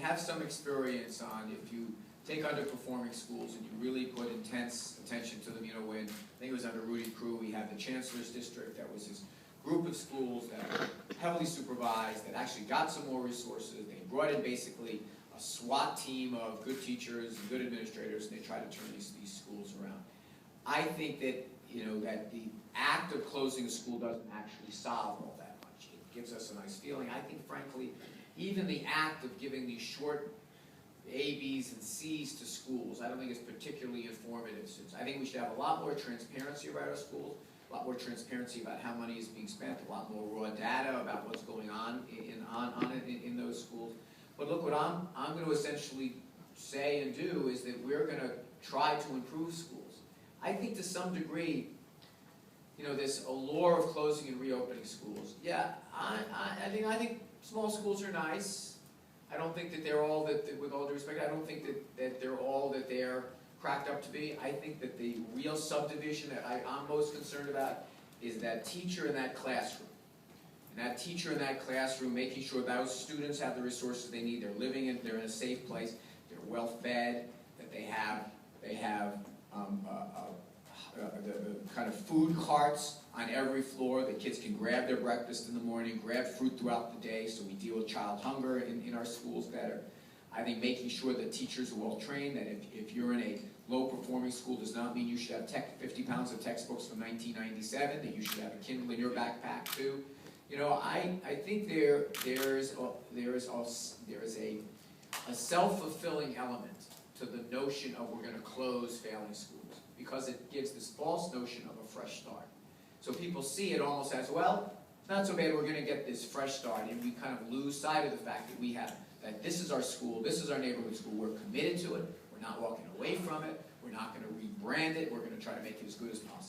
have some experience on if you take underperforming schools and you really put intense attention to them. You know, when I think it was under Rudy Crew, we had the Chancellor's District. That was his group of schools that were heavily supervised, that actually got some more resources. They brought in basically a SWAT team of good teachers and good administrators, and they tried to turn these schools around. I think that, you know, that the act of closing a school doesn't actually solve all that much. It gives us a nice feeling. I think, frankly, even the act of giving these short A, B's, and C's to schools, I don't think is particularly informative. I think we should have a lot more transparency about our schools, a lot more transparency about how money is being spent, a lot more raw data about what's going on in those schools. But look, what I'm going to essentially say and do is that we're going to try to improve schools. I think to some degree, you know, this allure of closing and reopening schools, yeah, I think small schools are nice. I don't think that they're all that, with all due respect, I don't think that they're all that they're cracked up to be. I think that the real subdivision that I'm most concerned about is that teacher in that classroom. And that teacher in that classroom, making sure those students have the resources they need, they're living in, they're in a safe place, they're well fed, that they have the kind of food carts on every floor. The kids can grab their breakfast in the morning, grab fruit throughout the day, so we deal with child hunger in our schools better. I think making sure that teachers are well trained, that if you're in a low-performing school does not mean you should have 50 pounds of textbooks from 1997, that you should have a Kindle in your backpack too. You know, I think there is a self-fulfilling element to the notion of we're going to close failing schools, because it gives this false notion of a fresh start. So people see it almost as, well, it's not so bad, we're going to get this fresh start, and we kind of lose sight of the fact that this is our school, this is our neighborhood school, we're committed to it, we're not walking away from it, we're not going to rebrand it, we're going to try to make it as good as possible.